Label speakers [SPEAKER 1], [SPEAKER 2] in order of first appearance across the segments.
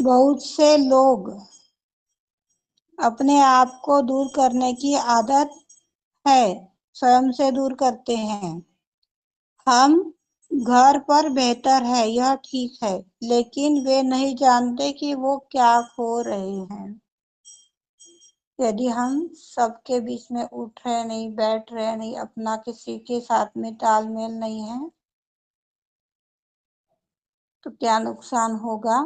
[SPEAKER 1] बहुत से लोग अपने आप को दूर करने की आदत है, स्वयं से दूर करते हैं। हम घर पर बेहतर है, यह ठीक है, लेकिन वे नहीं जानते कि वो क्या खो रहे हैं। यदि हम सबके बीच में उठ रहे नहीं, बैठ रहे नहीं, अपना किसी के साथ में तालमेल नहीं है, तो क्या नुकसान होगा,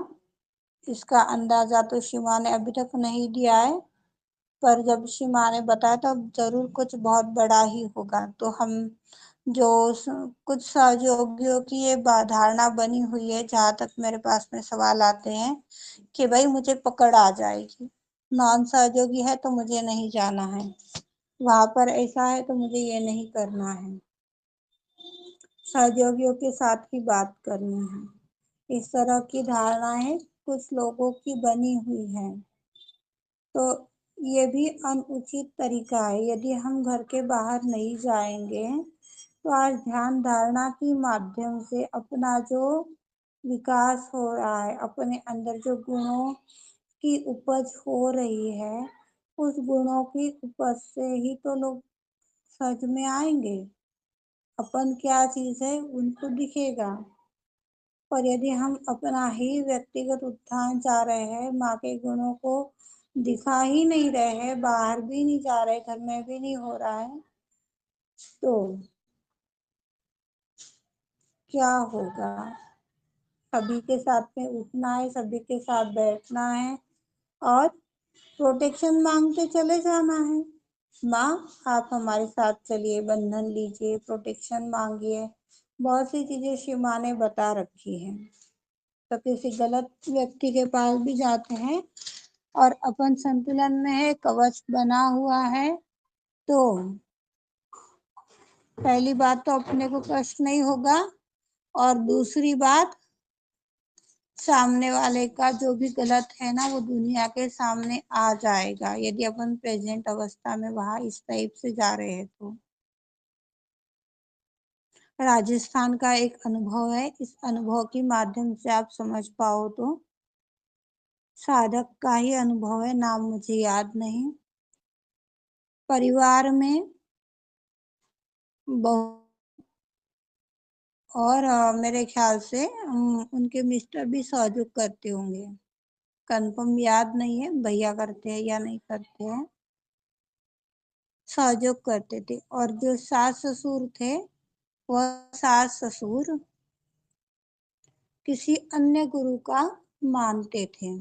[SPEAKER 1] इसका अंदाजा तो शिवा ने अभी तक नहीं दिया है। पर जब शिवा ने बताया तो जरूर कुछ बहुत बड़ा ही होगा। तो हम जो कुछ सहयोगियों की ये धारणा बनी हुई है, जहां तक मेरे पास में सवाल आते हैं कि भाई मुझे पकड़ आ जाएगी, नॉन सहयोगी है तो मुझे नहीं जाना है, वहां पर ऐसा है तो मुझे ये नहीं करना है, सहयोगियों के साथ ही बात करनी है। इस तरह की धारणाएं कुछ लोगों की बनी हुई है। तो ये भी अनुचित तरीका है। यदि हम घर के बाहर नहीं जाएंगे तो आज ध्यान धारणा के माध्यम से अपना जो विकास हो रहा है, अपने अंदर जो गुणों की उपज हो रही है, उस गुणों की उपज से ही तो लोग सच में आएंगे। अपन क्या चीज है उनको दिखेगा। और यदि हम अपना ही व्यक्तिगत उत्थान चाह रहे हैं, माँ के गुणों को दिखा ही नहीं रहे हैं, बाहर भी नहीं जा रहे, घर में भी नहीं हो रहा है, तो क्या होगा। सभी के साथ में उठना है, सभी के साथ बैठना है और प्रोटेक्शन मांगते चले जाना है। माँ आप हमारे साथ चलिए, बंधन लीजिए, प्रोटेक्शन मांगिए, बहुत सी चीजें शिव माँ ने बता रखी है। तो किसी गलत व्यक्ति के पास भी जाते हैं और अपन संतुलन में है, कवच बना हुआ है, तो पहली बात तो अपने को कष्ट नहीं होगा, और दूसरी बात सामने वाले का जो भी गलत है ना, वो दुनिया के सामने आ जाएगा, यदि अपन प्रेजेंट अवस्था में वहां इस टाइप से जा रहे हैं। तो राजस्थान का एक अनुभव है, इस अनुभव के माध्यम से आप समझ पाओ तो साधक का ही अनुभव है, नाम मुझे याद नहीं। परिवार में बहु और मेरे ख्याल से उनके मिस्टर भी सहयोग करते होंगे, कंफर्म याद नहीं है भैया करते हैं या नहीं करते हैं, सहयोग करते थे। और जो सास ससुर थे, वह सास ससुर किसी अन्य गुरु का मानते थे।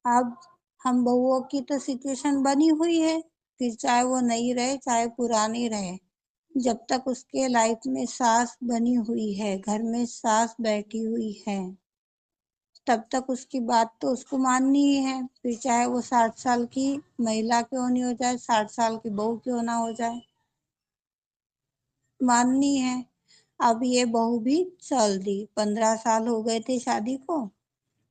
[SPEAKER 1] अब हम बहुओं की तो सिचुएशन बनी हुई है, फिर चाहे वो नई रहे चाहे पुरानी रहे, जब तक उसके लाइफ में सास बनी हुई है, घर में सास बैठी हुई है, तब तक उसकी बात तो उसको माननी ही है। फिर चाहे वो 60 साल की महिला क्यों नहीं हो जाए, 60 साल की बहू क्यों ना हो जाए, माननी है। अब ये बहू भी चल दी, 15 साल हो गए थे शादी को,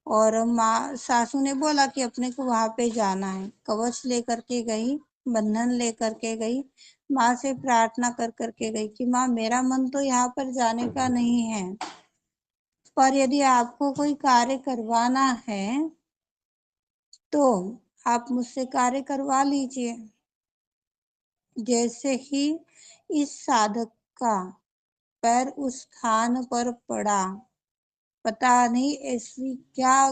[SPEAKER 1] और माँ सासू ने बोला कि अपने को वहां पे जाना है, कवच लेकर के गई, बंधन लेकर के गई, माँ से प्रार्थना कर करके गई कि माँ मेरा मन तो यहाँ पर जाने का नहीं है, पर यदि आपको कोई कार्य करवाना है तो आप मुझसे कार्य करवा लीजिए। जैसे ही इस साधक का पैर उस स्थान पर पड़ा, पता नहीं ऐसी क्या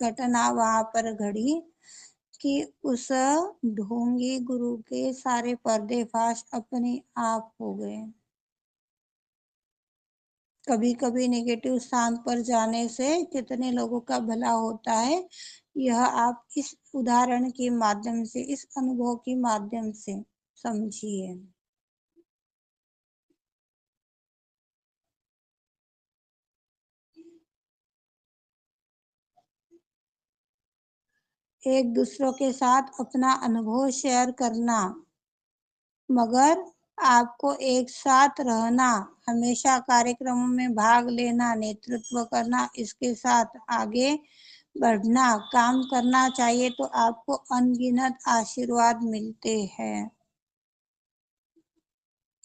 [SPEAKER 1] घटना वहां पर घड़ी कि उस ढोंगी गुरु के सारे पर्देफाश अपने आप हो गए। कभी कभी नेगेटिव स्थान पर जाने से कितने लोगों का भला होता है, यह आप इस उदाहरण के माध्यम से, इस अनुभव के माध्यम से समझिए। एक दूसरों के साथ अपना अनुभव शेयर करना, मगर आपको एक साथ रहना, हमेशा कार्यक्रमों में भाग लेना, नेतृत्व करना, इसके साथ आगे बढ़ना, काम करना चाहिए, तो आपको अनगिनत आशीर्वाद मिलते हैं।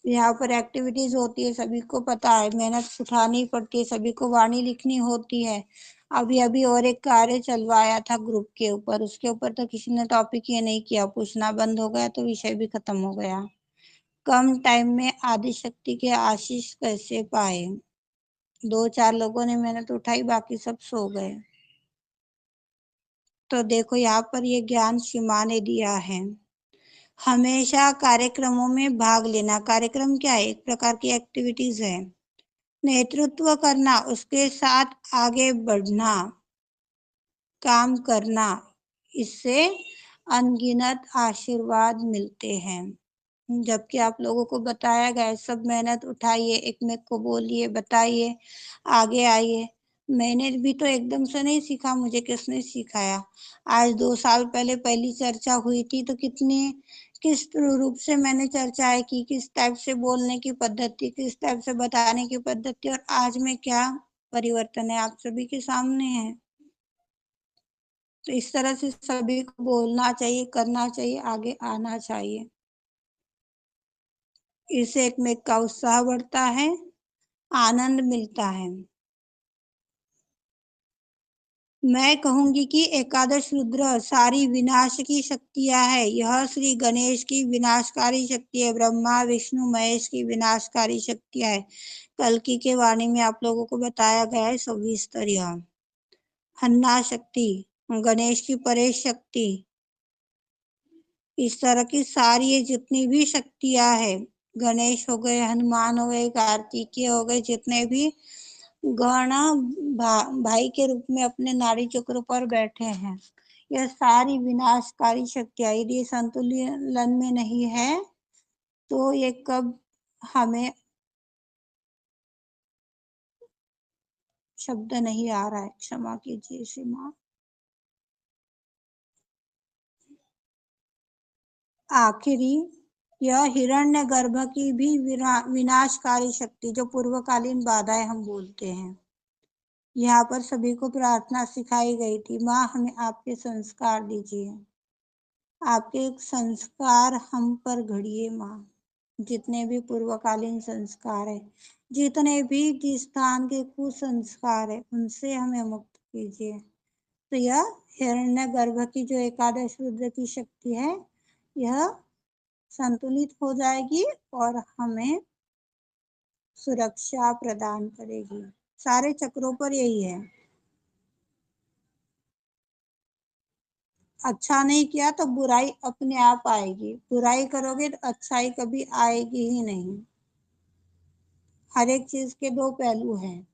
[SPEAKER 1] यहाँ पर एक्टिविटीज होती है, सभी को पता है, मेहनत उठानी पड़ती है, सभी को वाणी लिखनी होती है। अभी अभी और एक कार्य चलवाया था ग्रुप के ऊपर, उसके ऊपर तो किसी ने टॉपिक ये नहीं किया, पूछना बंद हो गया तो विषय भी खत्म हो गया। कम टाइम में आदि शक्ति के आशीष कैसे पाए? 2-4 लोगों ने मेहनत उठाई, बाकी सब सो गए। तो देखो यहाँ पर ये ज्ञान सीमा ने दिया है। हमेशा कार्यक्रमों में भाग लेना। कार्यक्रम क्या है? एक प्रकार की एक्टिविटीज है। नेतृत्व करना, उसके साथ आगे बढ़ना, काम करना, इससे अनगिनत आशीर्वाद मिलते हैं। जबकि आप लोगों को बताया गया है, सब मेहनत उठाइए, एक में को बोलिए, बताइए, आगे आइए। मैंने भी तो एकदम से नहीं सीखा, मुझे किसने सिखाया? आज 2 साल पहले पहली चर्चा हुई थी तो किस रूप से मैंने चर्चाएं की, किस टाइप से बोलने की पद्धति, किस टाइप से बताने की पद्धति, और आज में क्या परिवर्तन है आप सभी के सामने है। तो इस तरह से सभी को बोलना चाहिए, करना चाहिए, आगे आना चाहिए। इससे एक में का उत्साह बढ़ता है, आनंद मिलता है। मैं कहूंगी कि एकादश रुद्र सारी विनाश की शक्तियां है। यह श्री गणेश की विनाशकारी शक्ति है, ब्रह्मा विष्णु महेश की विनाशकारी शक्तियां है। कल्कि के वाणी में आप लोगों को बताया गया है सविस्तर। हन्ना शक्ति, गणेश की परेश शक्ति, इस तरह की सारी ये जितनी भी शक्तियां है, गणेश हो गए, हनुमान हो गए, कार्तिकेय हो गए, जितने भी गण भाई के रूप में अपने नाड़ी चक्र पर बैठे हैं, यह सारी विनाशकारी शक्तियां यदि संतुलन में नहीं है तो ये कब हमें शब्द नहीं आ रहा है, क्षमा कीजिए सीमा। आखिरी, यह हिरण्यगर्भ की भी विनाशकारी शक्ति, जो पूर्वकालीन बाधाएं हम बोलते हैं। यहाँ पर सभी को प्रार्थना सिखाई गई थी, माँ हमें आपके संस्कार दीजिए, आपके संस्कार हम पर घड़िए माँ। जितने भी पूर्वकालीन संस्कार है, जितने भी जिस स्थान के कुसंस्कार है, उनसे हमें मुक्त कीजिए। तो यह हिरण्यगर्भ की जो एकादश रुद्र की शक्ति है, यह संतुलित हो जाएगी और हमें सुरक्षा प्रदान करेगी। सारे चक्रों पर यही है। अच्छा नहीं किया तो बुराई अपने आप आएगी, बुराई करोगे तो अच्छाई कभी आएगी ही नहीं। हर एक चीज के दो पहलू हैं।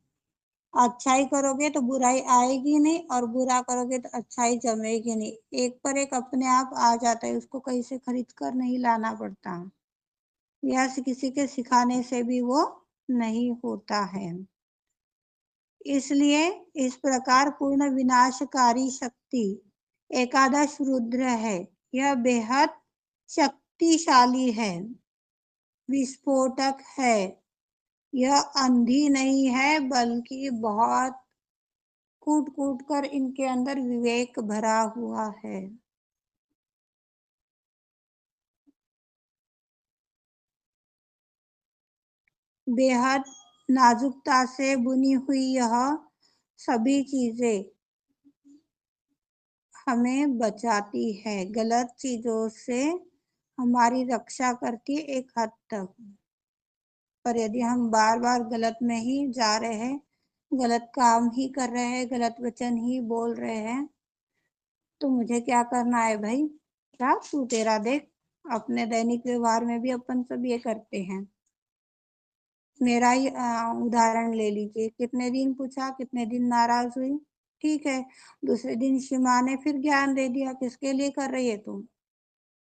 [SPEAKER 1] अच्छाई करोगे तो बुराई आएगी नहीं, और बुरा करोगे तो अच्छाई जमेगी नहीं। एक पर एक अपने आप आ जाता है, उसको कहीं से खरीद कर नहीं लाना पड़ता, या किसी के सिखाने से भी वो नहीं होता है। इसलिए इस प्रकार पूर्ण विनाशकारी शक्ति एकादश रुद्र है। यह बेहद शक्तिशाली है, विस्फोटक है। यह अंधी नहीं है, बल्कि बहुत कूट कूट कर इनके अंदर विवेक भरा हुआ है। बेहद नाजुकता से बुनी हुई यह सभी चीजें हमें बचाती है, गलत चीजों से हमारी रक्षा करती है एक हद तक। पर यदि हम बार बार गलत में ही जा रहे हैं, गलत काम ही कर रहे हैं, गलत वचन ही बोल रहे हैं, तो मुझे क्या करना है भाई? क्या तू तेरा देख। अपने दैनिक व्यवहार में भी अपन सब ये करते हैं। मेरा ही उदाहरण ले लीजिए, कितने दिन पूछा, कितने दिन नाराज हुई, ठीक है। दूसरे दिन सीमा ने फिर ज्ञान दे दिया, किसके लिए कर रही है तुम?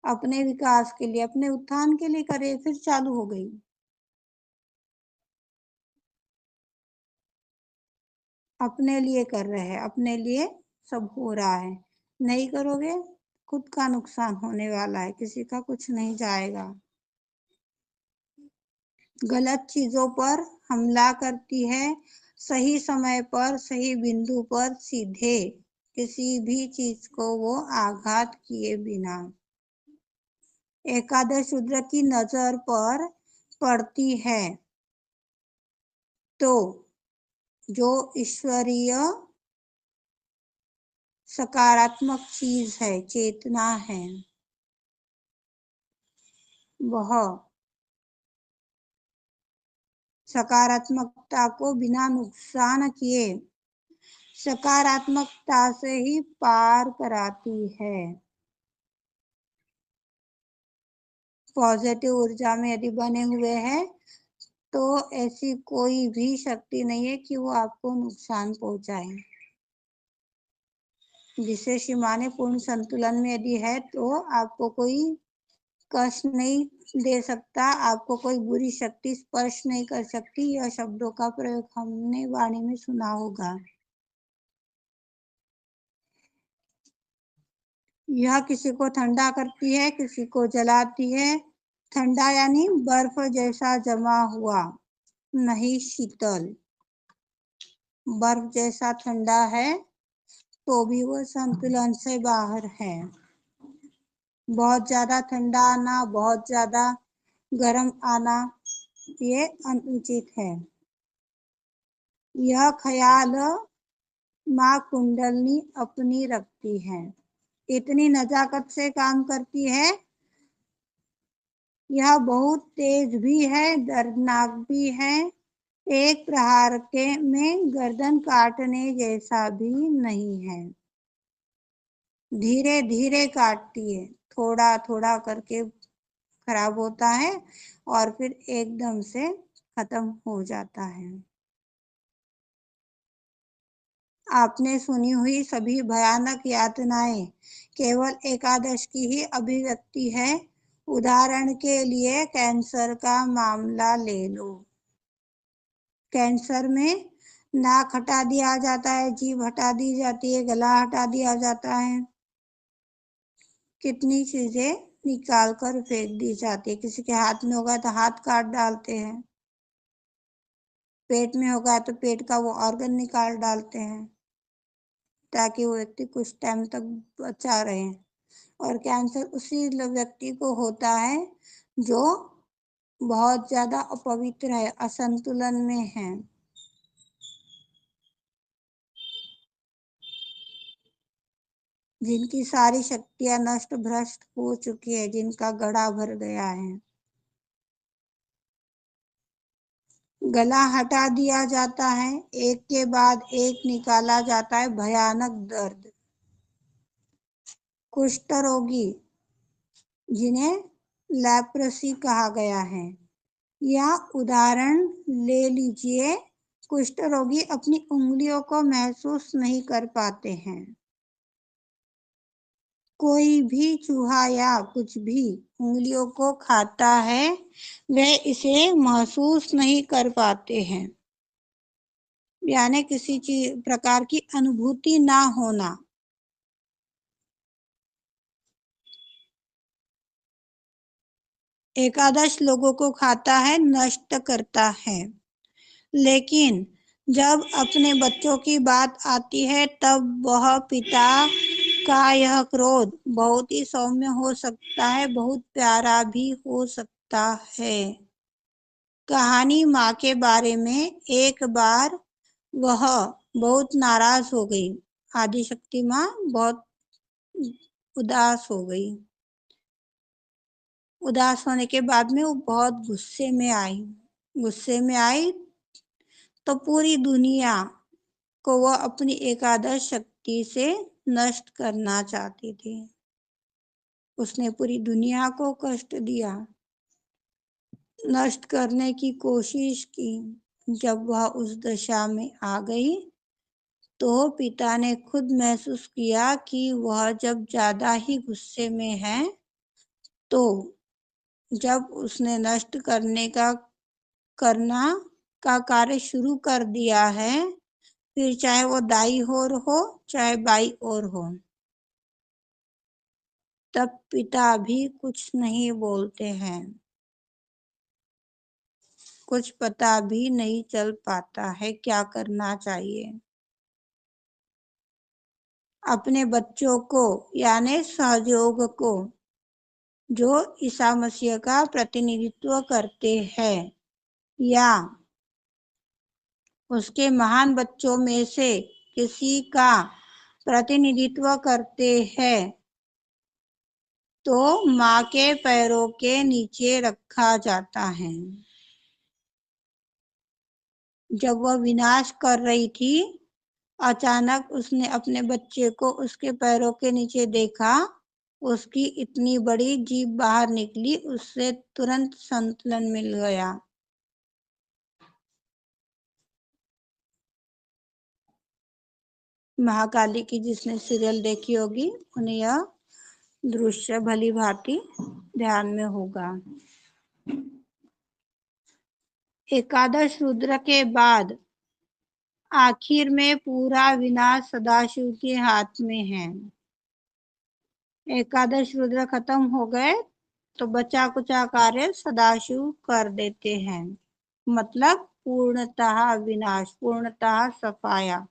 [SPEAKER 1] अपने विकास के लिए, अपने उत्थान के लिए कर रही है, फिर चालू हो गई। अपने लिए कर रहे हैं, अपने लिए सब हो रहा है। नहीं करोगे, खुद का नुकसान होने वाला है, किसी का कुछ नहीं जाएगा। गलत चीजों पर हमला करती है, सही समय पर सही बिंदु पर सीधे, किसी भी चीज को वो आघात किए बिना। एकादश रुद्र की नजर पर पड़ती है तो जो ईश्वरीय सकारात्मक चीज है, चेतना है, वह सकारात्मकता को बिना नुकसान किए सकारात्मकता से ही पार कराती है। पॉजिटिव ऊर्जा में यदि बने हुए हैं तो ऐसी कोई भी शक्ति नहीं है कि वो आपको नुकसान पहुंचाए। विशेष माने पूर्ण संतुलन में यदि है तो आपको कोई कष्ट नहीं दे सकता, आपको कोई बुरी शक्ति स्पर्श नहीं कर सकती। यह शब्दों का प्रयोग हमने वाणी में सुना होगा। यह किसी को ठंडा करती है, किसी को जलाती है। ठंडा यानी बर्फ जैसा जमा हुआ, नहीं शीतल। बर्फ जैसा ठंडा है तो भी वो संतुलन से बाहर है। बहुत ज्यादा ठंडा आना, बहुत ज्यादा गर्म आना, ये अनुचित है। यह ख्याल माँ कुंडलनी अपनी रखती है, इतनी नजाकत से काम करती है। यह बहुत तेज भी है, दर्दनाक भी है। एक प्रहार के में गर्दन काटने जैसा भी नहीं है। धीरे धीरे काटती है, थोड़ा थोड़ा करके खराब होता है और फिर एकदम से खत्म हो जाता है। आपने सुनी हुई सभी भयानक यातनाएं केवल एकादश की ही अभिव्यक्ति है। उदाहरण के लिए कैंसर का मामला ले लो। कैंसर में नाक हटा दिया जाता है, जीभ हटा दी जाती है, गला हटा दिया जाता है, कितनी चीजें निकाल कर फेंक दी जाती है। किसी के हाथ में होगा तो हाथ काट डालते हैं, पेट में होगा तो पेट का वो ऑर्गन निकाल डालते हैं ताकि वो व्यक्ति कुछ टाइम तक बचा रहे। और कैंसर उसी व्यक्ति को होता है जो बहुत ज्यादा अपवित्र है, असंतुलन में है। जिनकी सारी शक्तियां नष्ट भ्रष्ट हो चुकी है, जिनका गड़ा भर गया है। गला हटा दिया जाता है, एक के बाद एक निकाला जाता है, भयानक दर्द। कुष्ठ रोगी जिन्हें लेप्रोसी कहा गया है, या उदाहरण ले लीजिए। कुष्ठ रोगी अपनी उंगलियों को महसूस नहीं कर पाते हैं। कोई भी चूहा या कुछ भी उंगलियों को खाता है, वे इसे महसूस नहीं कर पाते हैं, यानी किसी चीज प्रकार की अनुभूति ना होना। एकादश लोगों को खाता है, नष्ट करता है, लेकिन जब अपने बच्चों की बात आती है तब वह पिता का यह क्रोध बहुत ही सौम्य हो सकता है, बहुत प्यारा भी हो सकता है। कहानी माँ के बारे में। एक बार वह बहुत नाराज हो गई। आदिशक्ति माँ बहुत उदास हो गई। उदास होने के बाद में वो बहुत गुस्से में आई। गुस्से में आई तो पूरी दुनिया को वह अपनी एकादश शक्ति से नष्ट करना चाहती थी। उसने पूरी दुनिया को कष्ट दिया, नष्ट करने की कोशिश की। जब वह उस दशा में आ गई तो पिता ने खुद महसूस किया कि वह जब ज्यादा ही गुस्से में है, तो जब उसने नष्ट करना का कार्य शुरू कर दिया है, फिर चाहे वो दाई ओर हो चाहे बाई ओर हो, तब पिता भी कुछ नहीं बोलते हैं। कुछ पता भी नहीं चल पाता है क्या करना चाहिए। अपने बच्चों को यानी सहयोग को जो ईसा मसीह का प्रतिनिधित्व करते हैं या उसके महान बच्चों में से किसी का प्रतिनिधित्व करते हैं तो माँ के पैरों के नीचे रखा जाता है। जब वह विनाश कर रही थी, अचानक उसने अपने बच्चे को उसके पैरों के नीचे देखा। उसकी इतनी बड़ी जीभ बाहर निकली, उससे तुरंत संतुलन मिल गया। महाकाली की जिसने सीरियल देखी होगी उन्हें यह दृश्य भली भांति ध्यान में होगा। एकादश रुद्र के बाद आखिर में पूरा विनाश सदाशिव के हाथ में है। एकादश रुद्र खत्म हो गए तो बचा कुचा कार्य सदाशिव कर देते हैं, मतलब पूर्णतः विनाश, पूर्णतः सफाया।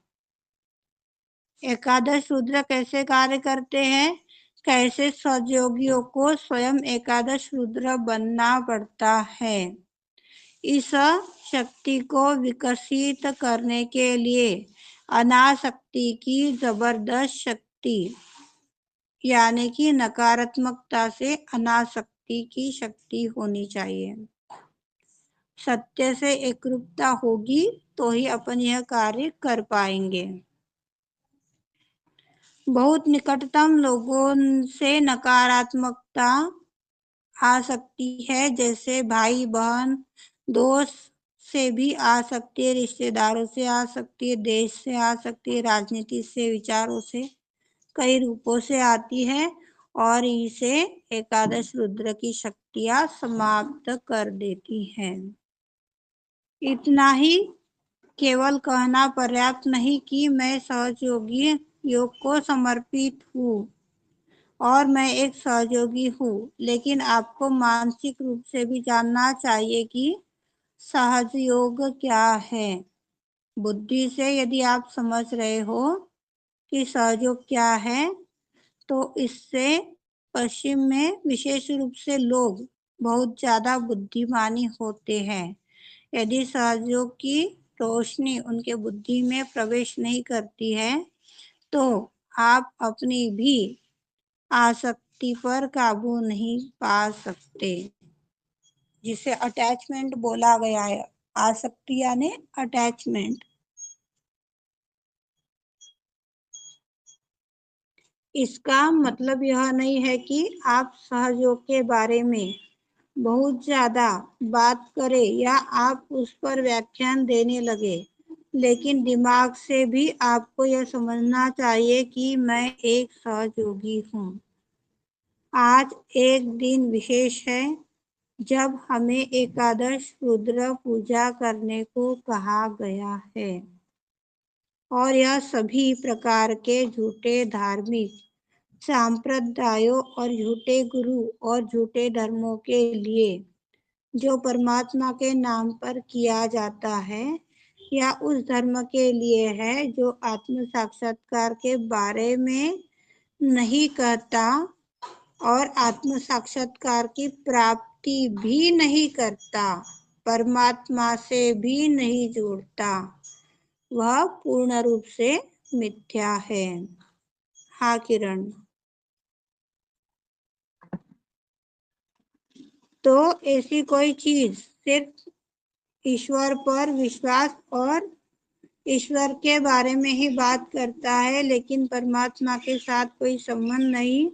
[SPEAKER 1] एकादश रुद्र कैसे कार्य करते हैं, कैसे सहयोगियों को स्वयं एकादश रुद्र बनना पड़ता है। इस शक्ति को विकसित करने के लिए अनासक्ति की जबरदस्त शक्ति, यानी कि नकारात्मकता से अनासक्ति की शक्ति होनी चाहिए। सत्य से एकरूपता होगी तो ही अपन यह कार्य कर पाएंगे। बहुत निकटतम लोगों से नकारात्मकता आ सकती है, जैसे भाई बहन, दोस्त से भी आ सकती है, रिश्तेदारों से आ सकती है, देश से आ सकती है, राजनीति से, विचारों से, कई रूपों से आती है और इसे एकादश रुद्र की शक्तियां समाप्त कर देती हैं। इतना ही केवल कहना पर्याप्त नहीं कि मैं सहयोगी योग को समर्पित हूँ और मैं एक सहयोगी हूँ, लेकिन आपको मानसिक रूप से भी जानना चाहिए कि सहयोग क्या है। बुद्धि से यदि आप समझ रहे हो कि सहयोग क्या है तो इससे पश्चिम में विशेष रूप से लोग बहुत ज्यादा बुद्धिमानी होते हैं। यदि सहयोग की रोशनी उनके बुद्धि में प्रवेश नहीं करती है तो आप अपनी भी आसक्ति पर काबू नहीं पा सकते, जिसे अटैचमेंट बोला गया है। आसक्ति यानी अटैचमेंट। इसका मतलब यह नहीं है कि आप सहयोग के बारे में बहुत ज्यादा बात करें या आप उस पर व्याख्यान देने लगे, लेकिन दिमाग से भी आपको यह समझना चाहिए कि मैं एक सहयोगी हूँ। आज एक दिन विशेष है जब हमें एकादश रुद्र पूजा करने को कहा गया है और यह सभी प्रकार के झूठे धार्मिक सांप्रदायों और झूठे गुरु और झूठे धर्मों के लिए जो परमात्मा के नाम पर किया जाता है या उस धर्म के लिए है जो आत्म साक्षात्कार के बारे में नहीं कहता और आत्म साक्षात्कार की प्राप्ति भी नहीं करता, परमात्मा से भी नहीं जोड़ता, वह पूर्ण रूप से मिथ्या है। हाँ किरण। तो ऐसी कोई चीज सिर्फ ईश्वर पर विश्वास और ईश्वर के बारे में ही बात करता है लेकिन परमात्मा के साथ कोई संबंध नहीं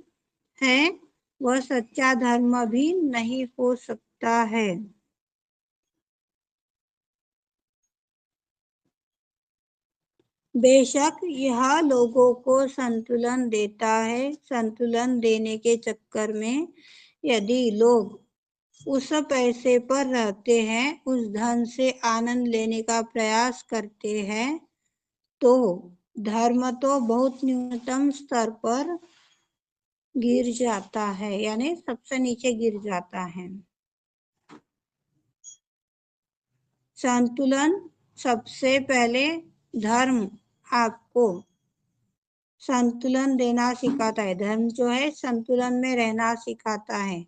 [SPEAKER 1] है, वह सच्चा धर्म भी नहीं हो सकता है। बेशक यह लोगों को संतुलन देता है। संतुलन देने के चक्कर में यदि लोग उस पैसे पर रहते हैं, उस धन से आनंद लेने का प्रयास करते हैं, तो धर्म तो बहुत न्यूनतम स्तर पर गिर जाता है, यानी सबसे नीचे गिर जाता है। संतुलन सबसे पहले धर्म आपको संतुलन देना सिखाता है। धर्म जो है संतुलन में रहना सिखाता है।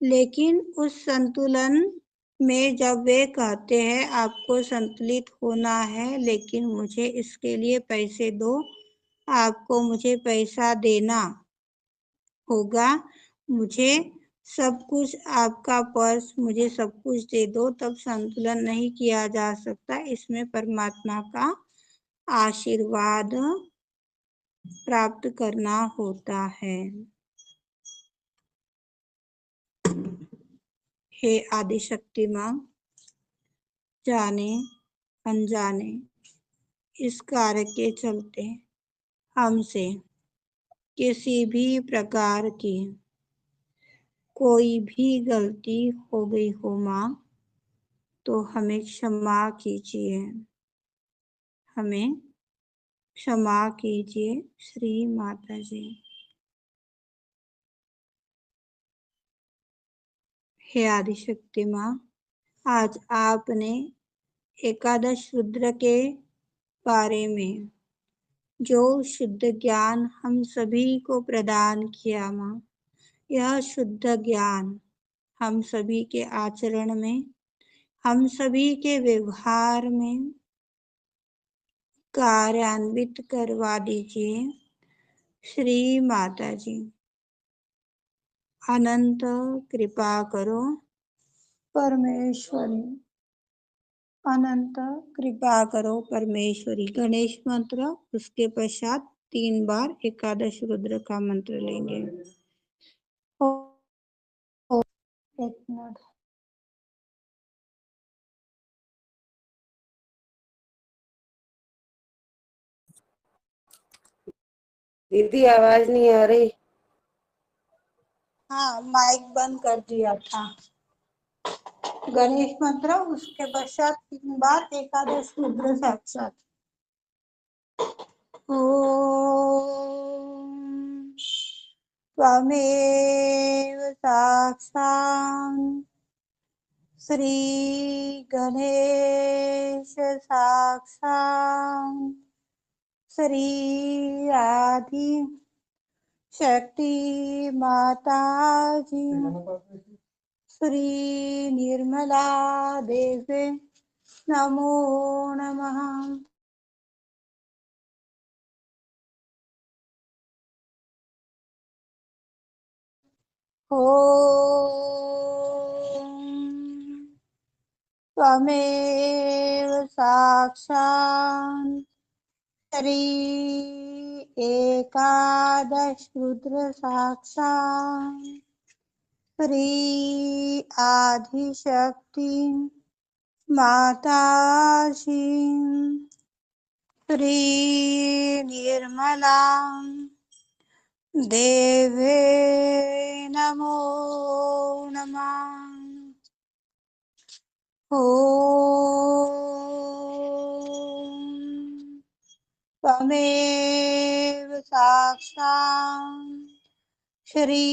[SPEAKER 1] लेकिन उस संतुलन में जब वे कहते हैं आपको संतुलित होना है लेकिन मुझे इसके लिए पैसे दो, आपको मुझे पैसा देना होगा, मुझे सब कुछ, आपका पर्स मुझे सब कुछ दे दो, तब संतुलन नहीं किया जा सकता। इसमें परमात्मा का आशीर्वाद प्राप्त करना होता है। हे आदिशक्ति माँ, जाने अनजाने इस कार्य के चलते हमसे किसी भी प्रकार की कोई भी गलती हो गई हो माँ, तो हमें क्षमा कीजिए, हमें क्षमा कीजिए श्री माता जी। हे आदिशक्ति माँ, आज आपने एकादश रुद्र के बारे में जो शुद्ध ज्ञान हम सभी को प्रदान किया माँ, यह शुद्ध ज्ञान हम सभी के आचरण में, हम सभी के व्यवहार में कार्यान्वित करवा दीजिए श्री माता जी। अनंत कृपा करो परमेश्वरी, अनंत कृपा करो परमेश्वरी। गणेश मंत्र, उसके पश्चात 3 बार एकादश रुद्र का मंत्र लेंगे। एक मिनट।
[SPEAKER 2] दीदी आवाज नहीं आ रही।
[SPEAKER 1] हाँ, माइक बंद कर दिया था। गणेश मंत्र, उसके पश्चात 3 बार एकादश रुद्र साक्षात। ओम त्वमेव साक्षात् श्री गणेश साक्षात् श्री आदि शक्ति माता जी श्री निर्मला देवी नमो नमः। ओम त्वमेव साक्षात् श्री एकादश रुद्र साक्षात् श्री आदिशक्ति माता जी श्री निर्मला देवे नमो नमः। ओम त्वमेव साक्षात् श्री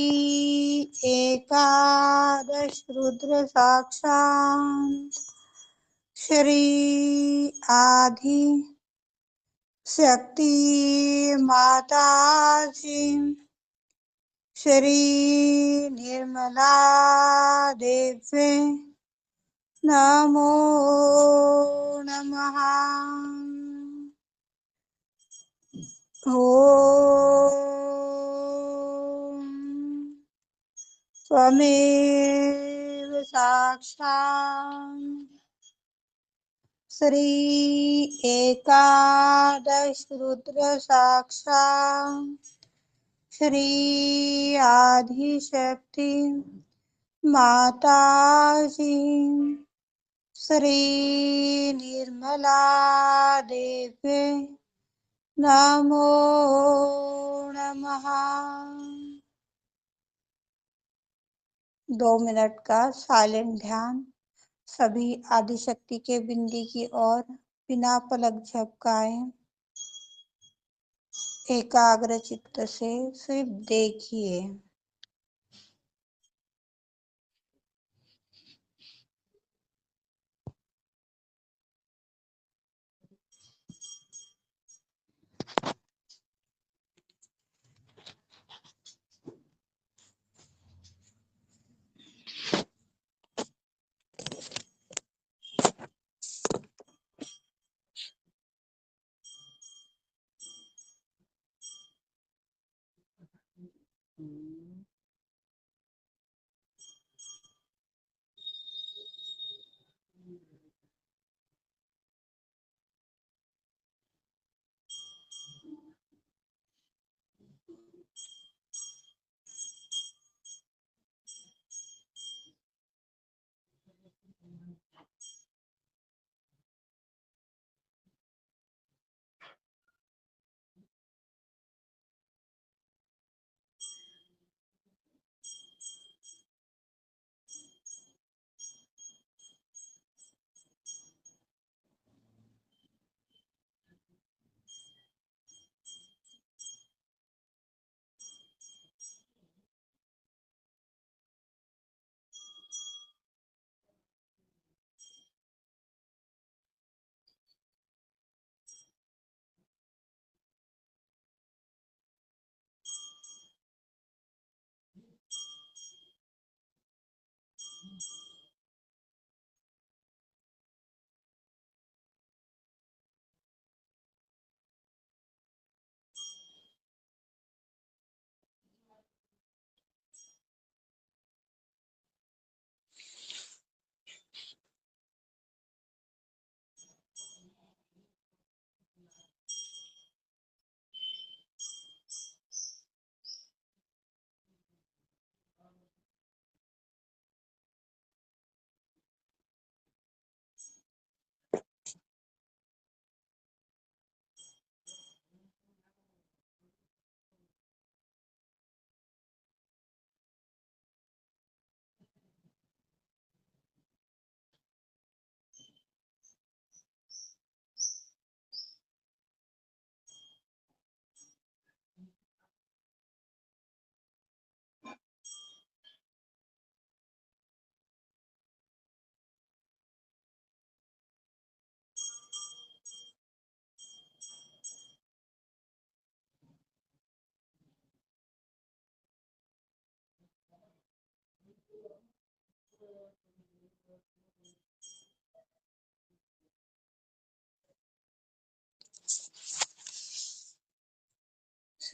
[SPEAKER 1] एकादश रुद्र साक्षात् श्री आदि शक्ति माता जी श्री निर्मला देवी नमो नमः। ओम त्वमेव साक्षात् श्री एकादश रुद्र साक्षात् श्री आदिशक्ति माता जी श्री निर्मला देवी नमो नमः। 2 मिनट का साइलेंट ध्यान सभी आदिशक्ति के बिंदी की ओर बिना पलक झपकाए एकाग्र चित्त से सिर्फ देखिए।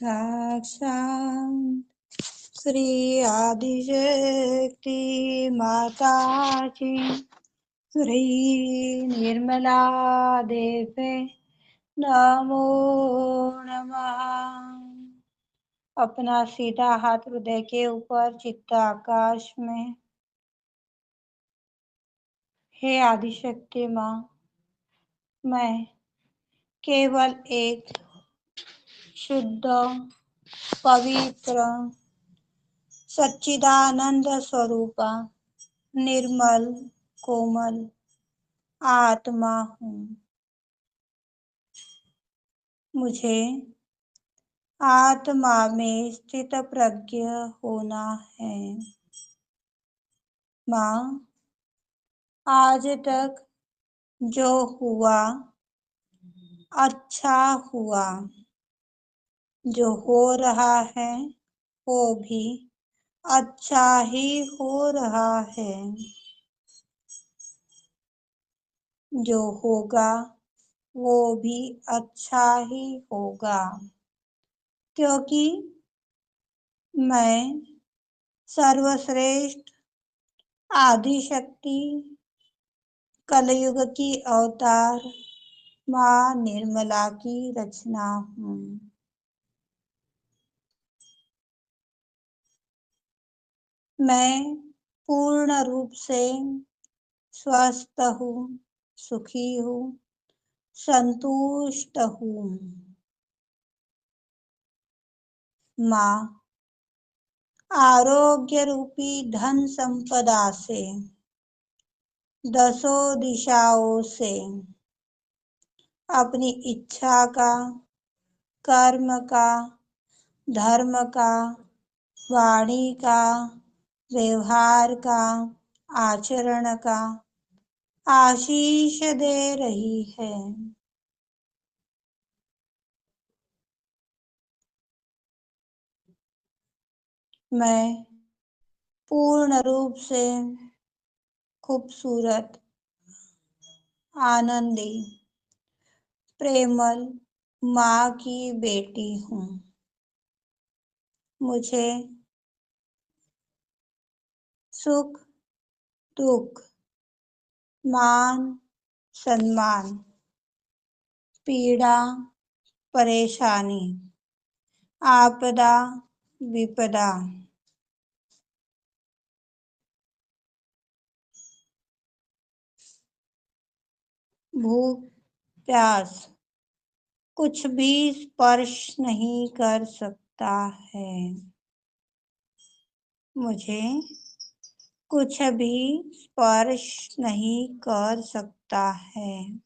[SPEAKER 1] साक्षात श्री आदिशक्ति माता जी श्री निर्मला देवी नमो नमः। अपना सीधा हाथ हृदय के ऊपर, चित्त आकाश में। हे आदिशक्ति माँ, मैं केवल एक शुद्ध, पवित्र, सच्चिदानंद स्वरूपा, निर्मल, कोमल आत्मा हूँ। मुझे आत्मा में स्थित प्रज्ञ होना है। माँ, आज तक जो हुआ अच्छा हुआ, जो हो रहा है वो भी अच्छा ही हो रहा है, जो होगा वो भी अच्छा ही होगा, क्योंकि मैं सर्वश्रेष्ठ आदिशक्ति कलयुग की अवतार माँ निर्मला की रचना हूँ। मैं पूर्ण रूप से स्वस्थ हूँ, सुखी हूँ, संतुष्ट हूँ। माँ, आरोग्य रूपी धन संपदा से, दसों दिशाओं से अपनी इच्छा का, कर्म का, धर्म का, वाणी का, व्यवहार का, आचरण का आशीष दे रही है। मैं पूर्ण रूप से खूबसूरत, आनंदी, प्रेमल माँ की बेटी हूँ। मुझे सुख, दुख, मान, सम्मान, पीड़ा, परेशानी, आपदा, विपदा, भूख, प्यास कुछ भी स्पर्श नहीं कर सकता है। मुझे कुछ भी स्पर्श नहीं कर सकता है।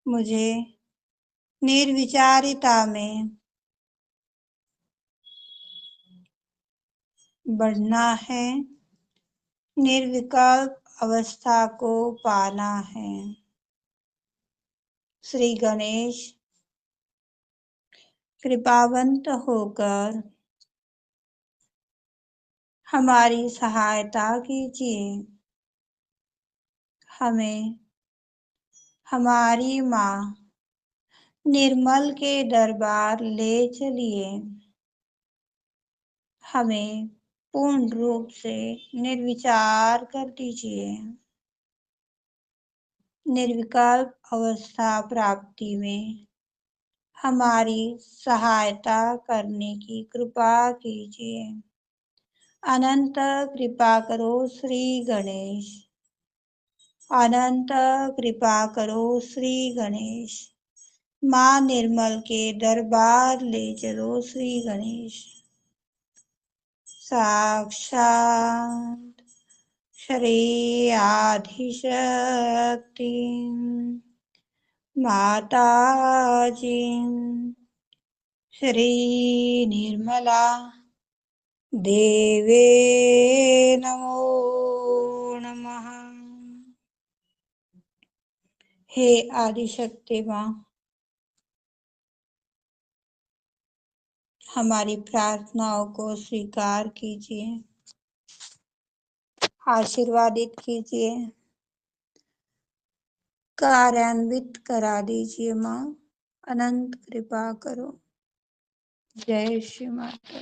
[SPEAKER 1] मुझे निर्विचारिता में बढ़ना है, निर्विकल्प अवस्था को पाना है। श्री गणेश कृपावंत होकर हमारी सहायता कीजिए। हमें हमारी माँ निर्मल के दरबार ले चलिए। हमें पूर्ण रूप से निर्विचार कर दीजिए। निर्विकल्प अवस्था प्राप्ति में हमारी सहायता करने की कृपा कीजिए। अनंत कृपा करो श्री गणेश। अनंत कृपा करो श्री गणेश। माँ निर्मल के दरबार ले चलो श्री गणेश। साक्षात श्री आदिशक्ति माता जी श्री निर्मला देवे नमो नमः। हे आदिशक्ति माँ, हमारी प्रार्थनाओं को स्वीकार कीजिए, आशीर्वादित कीजिए, कार्यान्वित करा दीजिए माँ। अनंत कृपा करो। जय श्री माता।